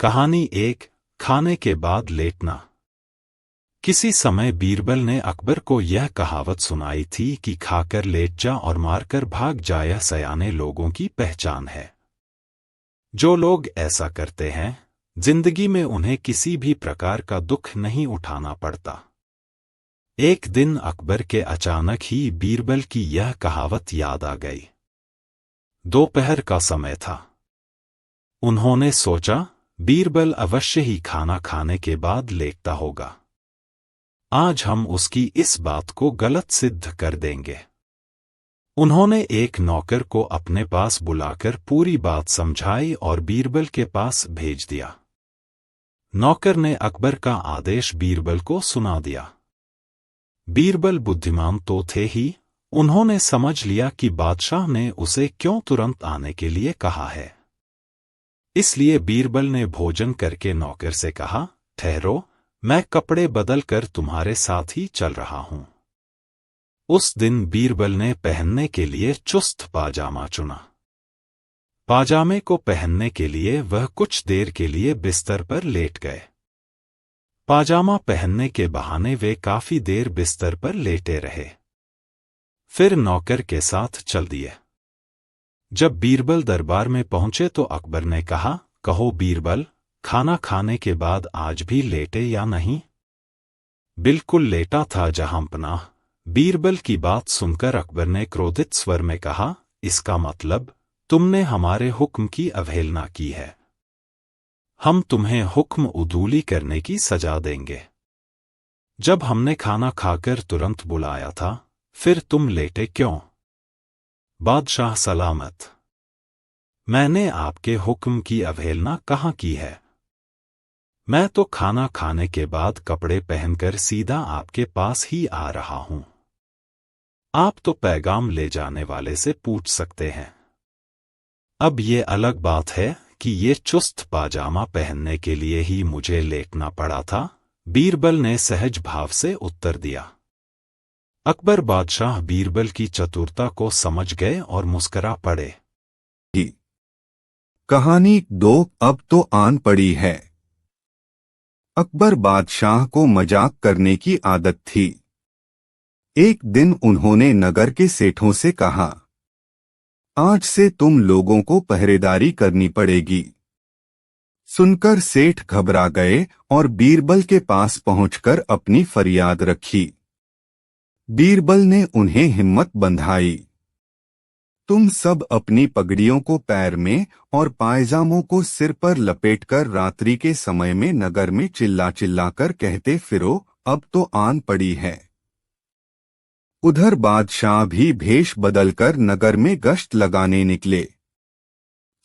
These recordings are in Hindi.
कहानी एक, खाने के बाद लेटना। किसी समय बीरबल ने अकबर को यह कहावत सुनाई थी कि खाकर लेट जा और मारकर भाग जा, यह सयाने लोगों की पहचान है। जो लोग ऐसा करते हैं, जिंदगी में उन्हें किसी भी प्रकार का दुख नहीं उठाना पड़ता। एक दिन अकबर के अचानक ही बीरबल की यह कहावत याद आ गई। दोपहर का समय था। उन्होंने सोचा, बीरबल अवश्य ही खाना खाने के बाद लेटता होगा। आज हम उसकी इस बात को गलत सिद्ध कर देंगे। उन्होंने एक नौकर को अपने पास बुलाकर पूरी बात समझाई और बीरबल के पास भेज दिया। नौकर ने अकबर का आदेश बीरबल को सुना दिया। बीरबल बुद्धिमान तो थे ही, उन्होंने समझ लिया कि बादशाह ने उसे क्यों तुरंत आने के लिए कहा है। इसलिए बीरबल ने भोजन करके नौकर से कहा, ठहरो, मैं कपड़े बदल कर तुम्हारे साथ ही चल रहा हूं। उस दिन बीरबल ने पहनने के लिए चुस्त पाजामा चुना। पाजामे को पहनने के लिए वह कुछ देर के लिए बिस्तर पर लेट गए। पाजामा पहनने के बहाने वे काफी देर बिस्तर पर लेटे रहे। फिर नौकर के साथ चल दिए। जब बीरबल दरबार में पहुंचे तो अकबर ने कहा, कहो बीरबल, खाना खाने के बाद आज भी लेटे या नहीं? बिल्कुल लेटा था जहांपनाह। बीरबल की बात सुनकर अकबर ने क्रोधित स्वर में कहा, इसका मतलब तुमने हमारे हुक्म की अवहेलना की है। हम तुम्हें हुक्म उदूली करने की सजा देंगे। जब हमने खाना खाकर तुरंत बुलाया था, फिर तुम लेटे क्यों? बादशाह सलामत। मैंने आपके हुक्म की अवहेलना कहाँ की है? मैं तो खाना खाने के बाद कपड़े पहनकर सीधा आपके पास ही आ रहा हूं। आप तो पैगाम ले जाने वाले से पूछ सकते हैं। अब ये अलग बात है कि ये चुस्त पाजामा पहनने के लिए ही मुझे लेटना पड़ा था, बीरबल ने सहज भाव से उत्तर दिया। अकबर बादशाह बीरबल की चतुरता को समझ गए और मुस्करा पड़े। कहानी 2 अब तो आन पड़ी है। अकबर बादशाह को मजाक करने की आदत थी। एक दिन उन्होंने नगर के सेठों से कहा, आज से तुम लोगों को पहरेदारी करनी पड़ेगी। सुनकर सेठ घबरा गए और बीरबल के पास पहुंचकर अपनी फरियाद रखी। बीरबल ने उन्हें हिम्मत बंधाई। तुम सब अपनी पगड़ियों को पैर में और पायजामों को सिर पर लपेटकर रात्रि के समय में नगर में चिल्ला चिल्लाकर कहते फिरो, अब तो आन पड़ी है। उधर बादशाह भी भेष बदलकर नगर में गश्त लगाने निकले।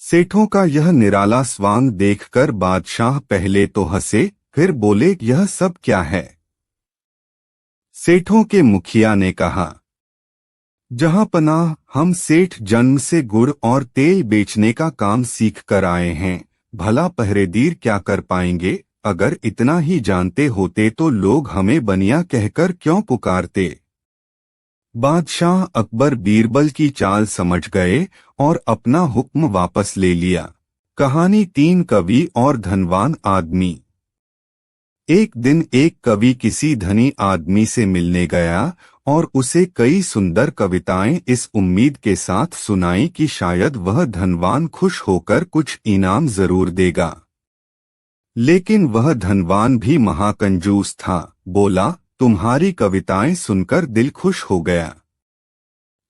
सेठों का यह निराला स्वांग देखकर बादशाह पहले तो हंसे, फिर बोले, यह सब क्या है? सेठों के मुखिया ने कहा, जहांपनाह, हम सेठ जन्म से गुड़ और तेल बेचने का काम सीख कर आए हैं। भला पहरेदार क्या कर पाएंगे? अगर इतना ही जानते होते तो लोग हमें बनिया कहकर क्यों पुकारते? बादशाह अकबर बीरबल की चाल समझ गए और अपना हुक्म वापस ले लिया। कहानी 3 कवि और धनवान आदमी। एक दिन एक कवि किसी धनी आदमी से मिलने गया और उसे कई सुंदर कविताएं इस उम्मीद के साथ सुनाई कि शायद वह धनवान खुश होकर कुछ इनाम जरूर देगा। लेकिन वह धनवान भी महाकंजूस था। बोला, तुम्हारी कविताएं सुनकर दिल खुश हो गया।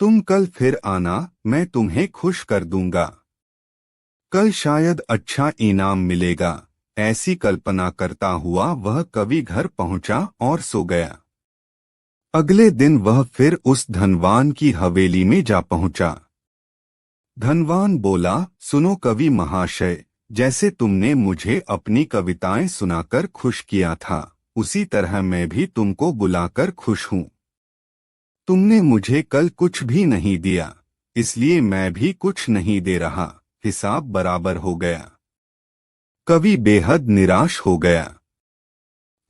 तुम कल फिर आना, मैं तुम्हें खुश कर दूंगा। कल शायद अच्छा इनाम मिलेगा। ऐसी कल्पना करता हुआ वह कवि घर पहुंचा और सो गया। अगले दिन वह फिर उस धनवान की हवेली में जा पहुंचा। धनवान बोला, सुनो कवि महाशय, जैसे तुमने मुझे अपनी कविताएं सुनाकर खुश किया था, उसी तरह मैं भी तुमको बुलाकर खुश हूं। तुमने मुझे कल कुछ भी नहीं दिया, इसलिए मैं भी कुछ नहीं दे रहा। हिसाब बराबर हो गया। कवि बेहद निराश हो गया।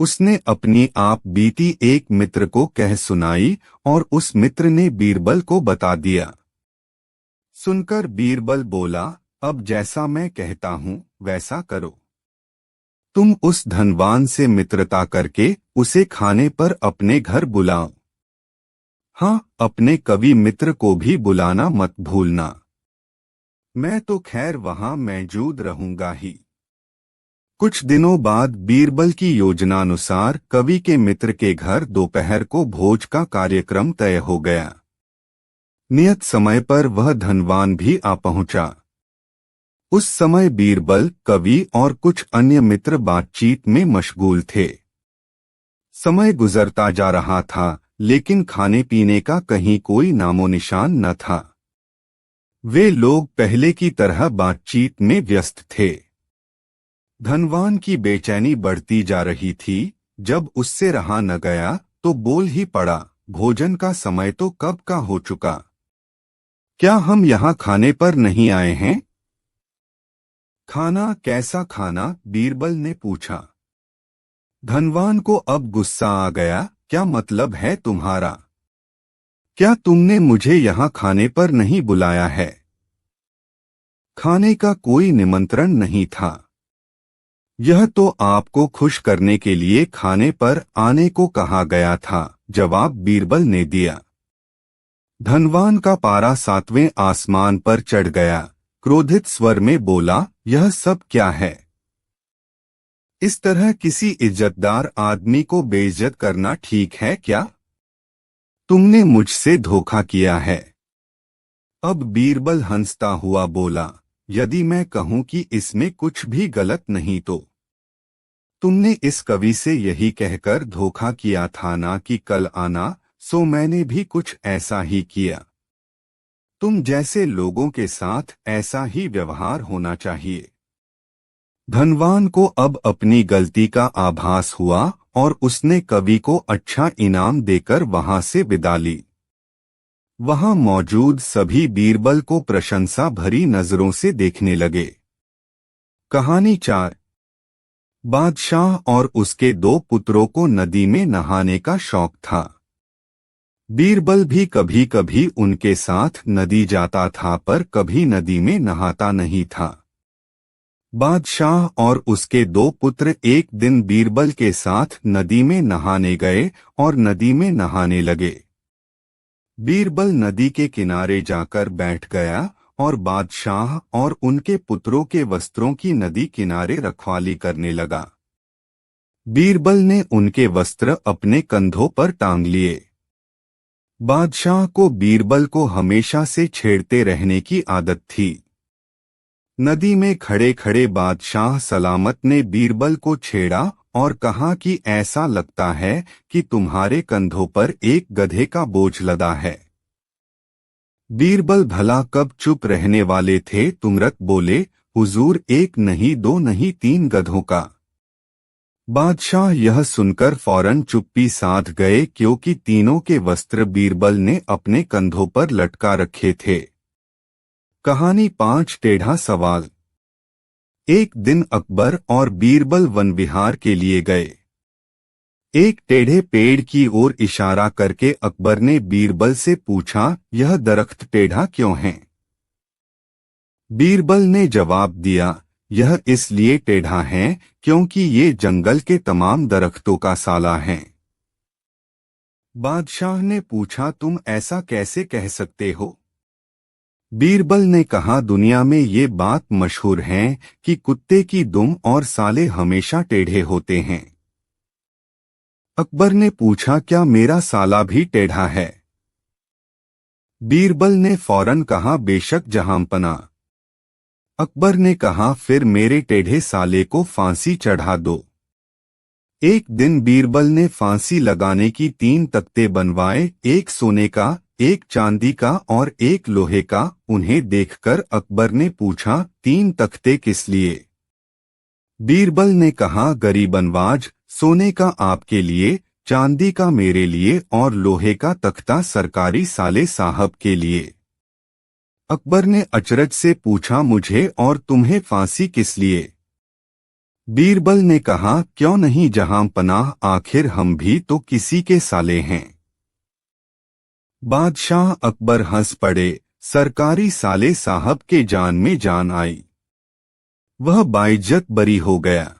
उसने अपनी आप बीती एक मित्र को कह सुनाई और उस मित्र ने बीरबल को बता दिया। सुनकर बीरबल बोला, अब जैसा मैं कहता हूं वैसा करो। तुम उस धनवान से मित्रता करके उसे खाने पर अपने घर बुलाओ। हाँ, अपने कवि मित्र को भी बुलाना मत भूलना। मैं तो खैर वहां मौजूद रहूंगा ही। कुछ दिनों बाद बीरबल की योजनानुसार कवि के मित्र के घर दोपहर को भोज का कार्यक्रम तय हो गया। नियत समय पर वह धनवान भी आ पहुंचा। उस समय बीरबल, कवि और कुछ अन्य मित्र बातचीत में मशगूल थे। समय गुजरता जा रहा था, लेकिन खाने पीने का कहीं कोई नामो निशान न था। वे लोग पहले की तरह बातचीत में व्यस्त थे। धनवान की बेचैनी बढ़ती जा रही थी। जब उससे रहा न गया तो बोल ही पड़ा, भोजन का समय तो कब का हो चुका। क्या हम यहाँ खाने पर नहीं आए हैं? खाना? कैसा खाना? बीरबल ने पूछा। धनवान को अब गुस्सा आ गया। क्या मतलब है तुम्हारा? क्या तुमने मुझे यहाँ खाने पर नहीं बुलाया है? खाने का कोई निमंत्रण नहीं था। यह तो आपको खुश करने के लिए खाने पर आने को कहा गया था, जवाब बीरबल ने दिया। धनवान का पारा 7वें आसमान पर चढ़ गया। क्रोधित स्वर में बोला, यह सब क्या है? इस तरह किसी इज्जतदार आदमी को बेइज्जत करना ठीक है क्या? तुमने मुझसे धोखा किया है। अब बीरबल हंसता हुआ बोला, यदि मैं कहूं कि इसमें कुछ भी गलत नहीं तो? तुमने इस कवि से यही कहकर धोखा किया था ना कि कल आना, सो मैंने भी कुछ ऐसा ही किया। तुम जैसे लोगों के साथ ऐसा ही व्यवहार होना चाहिए। धनवान को अब अपनी गलती का आभास हुआ और उसने कवि को अच्छा इनाम देकर वहां से विदा ली। वहां मौजूद सभी बीरबल को प्रशंसा भरी नजरों से देखने लगे। कहानी 4। बादशाह और उसके 2 पुत्रों को नदी में नहाने का शौक था। बीरबल भी कभी कभी उनके साथ नदी जाता था, पर कभी नदी में नहाता नहीं था। बादशाह और उसके 2 पुत्र एक दिन बीरबल के साथ नदी में नहाने गए और नदी में नहाने लगे। बीरबल नदी के किनारे जाकर बैठ गया और बादशाह और उनके पुत्रों के वस्त्रों की नदी किनारे रखवाली करने लगा। बीरबल ने उनके वस्त्र अपने कंधों पर टांग लिए। बादशाह को बीरबल को हमेशा से छेड़ते रहने की आदत थी। नदी में खड़े खड़े बादशाह सलामत ने बीरबल को छेड़ा और कहा कि ऐसा लगता है कि तुम्हारे कंधों पर एक गधे का बोझ लदा है। बीरबल भला कब चुप रहने वाले थे, तुरंत बोले, हुजूर, 1 नहीं 2 नहीं 3 गधों का। बादशाह यह सुनकर फौरन चुप्पी साध गए, क्योंकि तीनों के वस्त्र बीरबल ने अपने कंधों पर लटका रखे थे। कहानी 5। टेढ़ा सवाल। एक दिन अकबर और बीरबल वन विहार के लिए गए। एक टेढ़े पेड़ की ओर इशारा करके अकबर ने बीरबल से पूछा, यह दरख्त टेढ़ा क्यों है? बीरबल ने जवाब दिया, यह इसलिए टेढ़ा है क्योंकि ये जंगल के तमाम दरख्तों का साला है। बादशाह ने पूछा, तुम ऐसा कैसे कह सकते हो? बीरबल ने कहा, दुनिया में ये बात मशहूर है कि कुत्ते की दुम और साले हमेशा टेढ़े होते हैं। अकबर ने पूछा, क्या मेरा साला भी टेढ़ा है? बीरबल ने फौरन कहा, बेशक जहांपना। अकबर ने कहा, फिर मेरे टेढ़े साले को फांसी चढ़ा दो। एक दिन बीरबल ने फांसी लगाने की 3 तख्ते बनवाए, एक सोने का, एक चांदी का और एक लोहे का। उन्हें देखकर अकबर ने पूछा, 3 तख्ते किस लिए? बीरबल ने कहा, गरीबनवाज, सोने का आपके लिए, चांदी का मेरे लिए और लोहे का तख्ता सरकारी साले साहब के लिए। अकबर ने अचरज से पूछा, मुझे और तुम्हें फांसी किस लिए? बीरबल ने कहा, क्यों नहीं जहां पनाह, आखिर हम भी तो किसी के साले हैं। बादशाह अकबर हंस पड़े। सरकारी साले साहब के जान में जान आई। वह बाइज्जत बरी हो गया।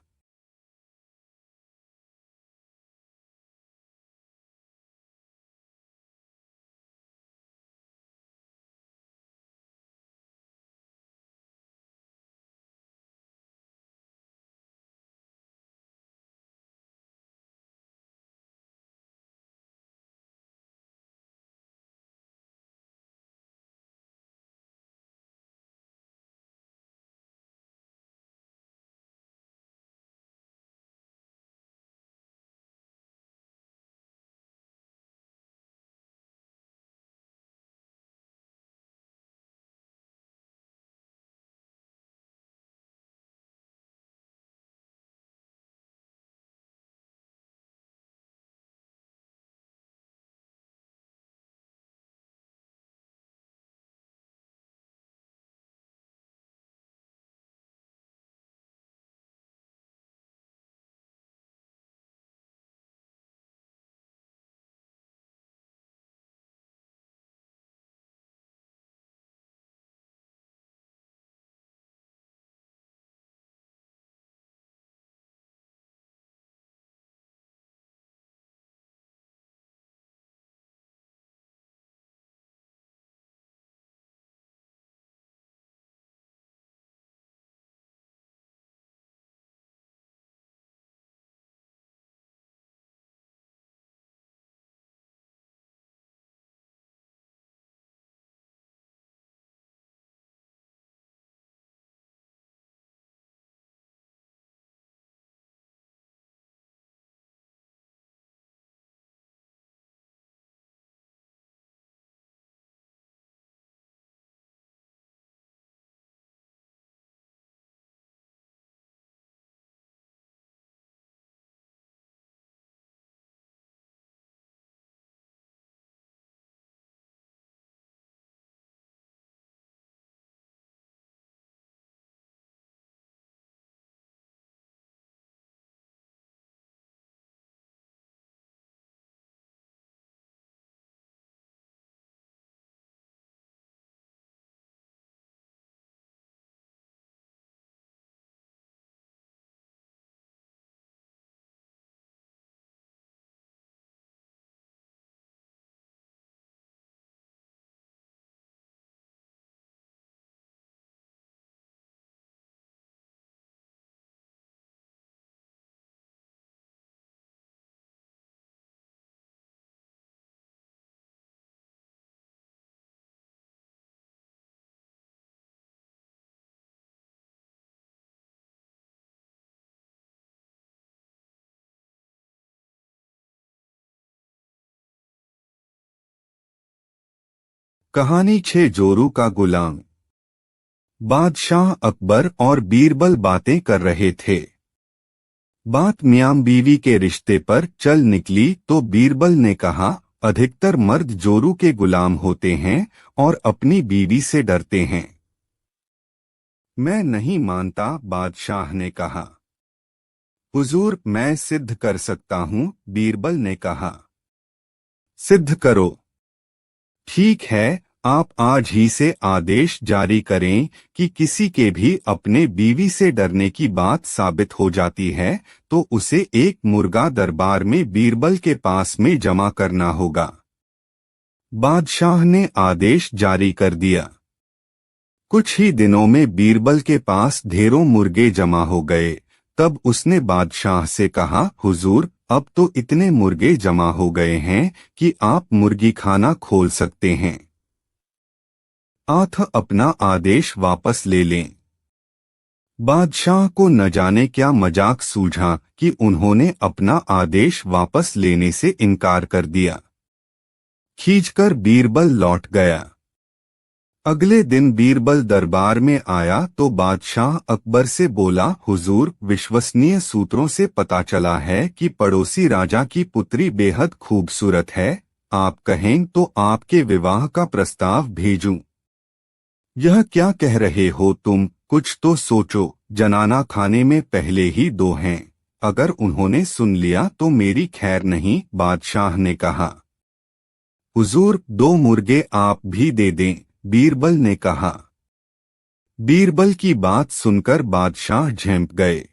कहानी 6 जोरू का गुलाम। बादशाह अकबर और बीरबल बातें कर रहे थे। बात मियां बीवी के रिश्ते पर चल निकली तो बीरबल ने कहा, अधिकतर मर्द जोरू के गुलाम होते हैं और अपनी बीवी से डरते हैं। मैं नहीं मानता, बादशाह ने कहा। हुजूर, मैं सिद्ध कर सकता हूँ, बीरबल ने कहा। सिद्ध करो। ठीक है, आप आज ही से आदेश जारी करें कि किसी के भी अपने बीवी से डरने की बात साबित हो जाती है तो उसे एक मुर्गा दरबार में बीरबल के पास में जमा करना होगा। बादशाह ने आदेश जारी कर दिया। कुछ ही दिनों में बीरबल के पास ढेरों मुर्गे जमा हो गए। तब उसने बादशाह से कहा, हुजूर, अब तो इतने मुर्गे जमा हो गए हैं कि आप मुर्गी खाना खोल सकते हैं। आप अपना आदेश वापस ले लें। बादशाह को न जाने क्या मजाक सूझा कि उन्होंने अपना आदेश वापस लेने से इनकार कर दिया। खींचकर बीरबल लौट गया। अगले दिन बीरबल दरबार में आया तो बादशाह अकबर से बोला, हुजूर, विश्वसनीय सूत्रों से पता चला है कि पड़ोसी राजा की पुत्री बेहद खूबसूरत है। आप कहें तो आपके विवाह का प्रस्ताव भेजूं। यह क्या कह रहे हो तुम? कुछ तो सोचो। जनाना खाने में पहले ही 2 हैं। अगर उन्होंने सुन लिया तो मेरी खैर नहीं, बादशाह ने कहा। हुजूर, 2 मुर्गे आप भी दे दें, बीरबल ने कहा। बीरबल की बात सुनकर बादशाह झेंप गए।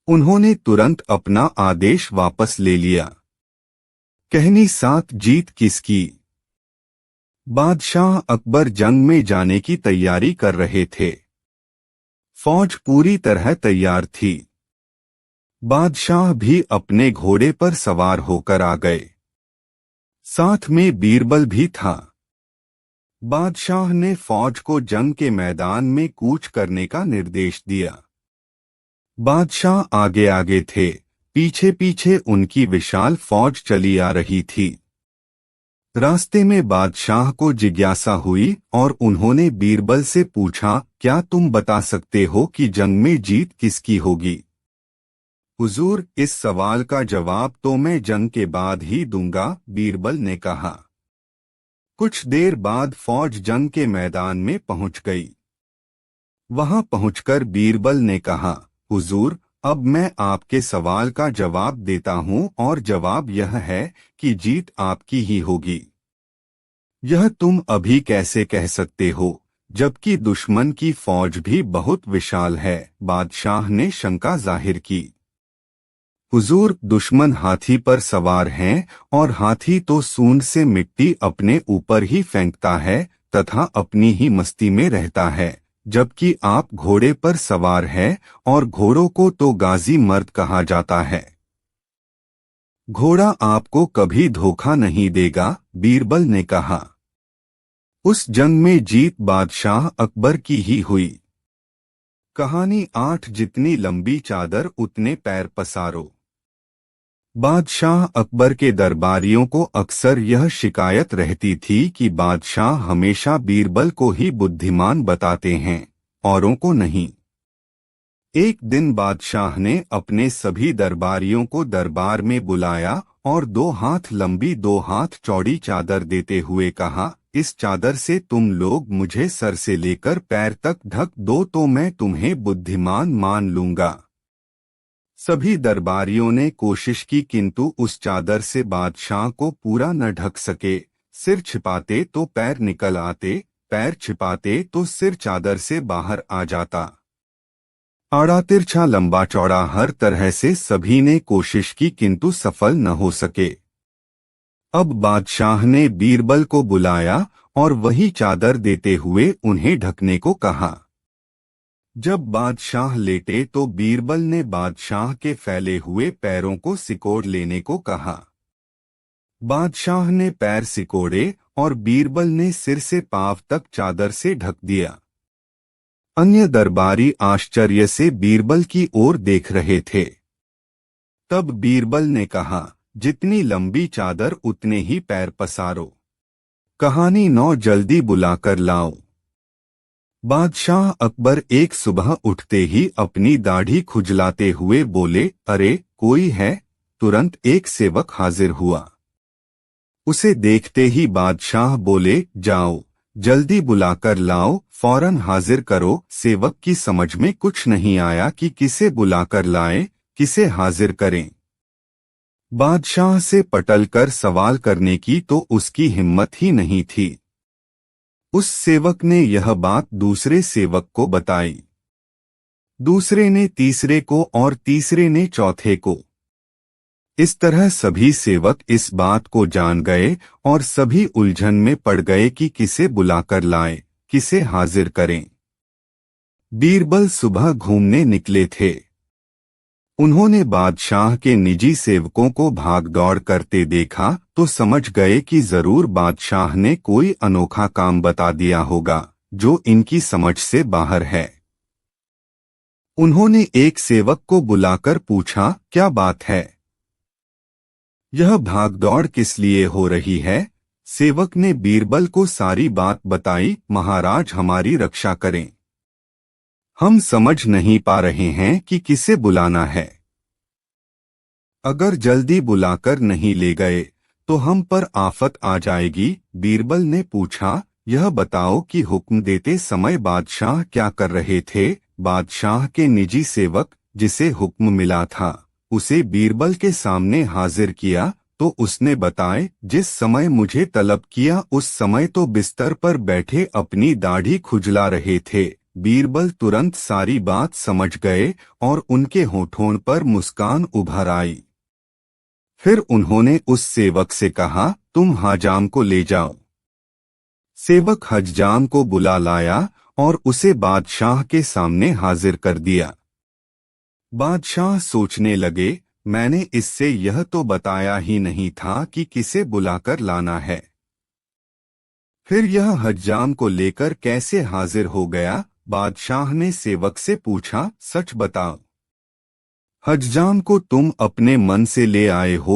उन्होंने तुरंत अपना आदेश वापस ले लिया। कहनी 7 जीत किसकी? बादशाह अकबर जंग में जाने की तैयारी कर रहे थे। फौज पूरी तरह तैयार थी। बादशाह भी अपने घोड़े पर सवार होकर आ गए। साथ में बीरबल भी था। बादशाह ने फौज को जंग के मैदान में कूच करने का निर्देश दिया। बादशाह आगे आगे थे, पीछे पीछे उनकी विशाल फौज चली आ रही थी। रास्ते में बादशाह को जिज्ञासा हुई और उन्होंने बीरबल से पूछा, क्या तुम बता सकते हो कि जंग में जीत किसकी होगी? हुजूर, इस सवाल का जवाब तो मैं जंग के बाद ही दूंगा, बीरबल ने कहा। कुछ देर बाद फौज जंग के मैदान में पहुंच गई। वहां पहुंचकर बीरबल ने कहा, हुजूर, अब मैं आपके सवाल का जवाब देता हूं और जवाब यह है कि जीत आपकी ही होगी। यह तुम अभी कैसे कह सकते हो, जबकि दुश्मन की फौज भी बहुत विशाल है? बादशाह ने शंका जाहिर की। हुजूर, दुश्मन हाथी पर सवार हैं और हाथी तो सूंड से मिट्टी अपने ऊपर ही फेंकता है तथा अपनी ही मस्ती में रहता है, जबकि आप घोड़े पर सवार हैं और घोड़ों को तो गाजी मर्द कहा जाता है। घोड़ा आपको कभी धोखा नहीं देगा, बीरबल ने कहा। उस जंग में जीत बादशाह अकबर की ही हुई। कहानी 8 जितनी लंबी चादर उतने पैर पसारो। बादशाह अकबर के दरबारियों को अक्सर यह शिकायत रहती थी कि बादशाह हमेशा बीरबल को ही बुद्धिमान बताते हैं, औरों को नहीं। एक दिन बादशाह ने अपने सभी दरबारियों को दरबार में बुलाया और 2 हाथ लंबी 2 हाथ चौड़ी चादर देते हुए कहा, इस चादर से तुम लोग मुझे सर से लेकर पैर तक ढक दो तो मैं तुम्हें बुद्धिमान मान लूंगा। सभी दरबारियों ने कोशिश की किंतु उस चादर से बादशाह को पूरा न ढक सके। सिर छिपाते तो पैर निकल आते, पैर छिपाते तो सिर चादर से बाहर आ जाता। आड़ा तिरछा लंबा चौड़ा हर तरह से सभी ने कोशिश की किंतु सफल न हो सके। अब बादशाह ने बीरबल को बुलाया और वही चादर देते हुए उन्हें ढकने को कहा। जब बादशाह लेटे तो बीरबल ने बादशाह के फैले हुए पैरों को सिकोड़ लेने को कहा। बादशाह ने पैर सिकोड़े और बीरबल ने सिर से पांव तक चादर से ढक दिया। अन्य दरबारी आश्चर्य से बीरबल की ओर देख रहे थे। तब बीरबल ने कहा, जितनी लंबी चादर उतने ही पैर पसारो। कहानी 9 जल्दी बुलाकर लाओ। बादशाह अकबर एक सुबह उठते ही अपनी दाढ़ी खुजलाते हुए बोले, अरे कोई है? तुरंत एक सेवक हाजिर हुआ। उसे देखते ही बादशाह बोले, जाओ जल्दी बुलाकर लाओ, फौरन हाजिर करो। सेवक की समझ में कुछ नहीं आया कि किसे बुलाकर लाए, किसे हाजिर करें। बादशाह से पटल कर सवाल करने की तो उसकी हिम्मत ही नहीं थी। उस सेवक ने यह बात दूसरे सेवक को बताई, दूसरे ने तीसरे को और तीसरे ने चौथे को। इस तरह सभी सेवक इस बात को जान गए और सभी उलझन में पड़ गए कि किसे बुलाकर लाएं, किसे हाजिर करें। बीरबल सुबह घूमने निकले थे। उन्होंने बादशाह के निजी सेवकों को भागदौड़ करते देखा तो समझ गए कि जरूर बादशाह ने कोई अनोखा काम बता दिया होगा जो इनकी समझ से बाहर है। उन्होंने एक सेवक को बुलाकर पूछा, क्या बात है? यह भागदौड़ किस लिए हो रही है? सेवक ने बीरबल को सारी बात बताई। महाराज, हमारी रक्षा करें, हम समझ नहीं पा रहे हैं कि किसे बुलाना है। अगर जल्दी बुलाकर नहीं ले गए तो हम पर आफत आ जाएगी। बीरबल ने पूछा, यह बताओ कि हुक्म देते समय बादशाह क्या कर रहे थे? बादशाह के निजी सेवक जिसे हुक्म मिला था उसे बीरबल के सामने हाजिर किया तो उसने बताए, जिस समय मुझे तलब किया उस समय तो बिस्तर पर बैठे अपनी दाढ़ी खुजला रहे थे। बीरबल तुरंत सारी बात समझ गए और उनके होठों पर मुस्कान उभर आई। फिर उन्होंने उस सेवक से कहा, तुम हज्जाम को ले जाओ। सेवक हज्जाम को बुला लाया और उसे बादशाह के सामने हाजिर कर दिया। बादशाह सोचने लगे, मैंने इससे यह तो बताया ही नहीं था कि किसे बुलाकर लाना है। फिर यह हज्जाम को लेकर कैसे हाजिर हो गया? बादशाह ने सेवक से पूछा, सच बताओ, हज्जाम को तुम अपने मन से ले आए हो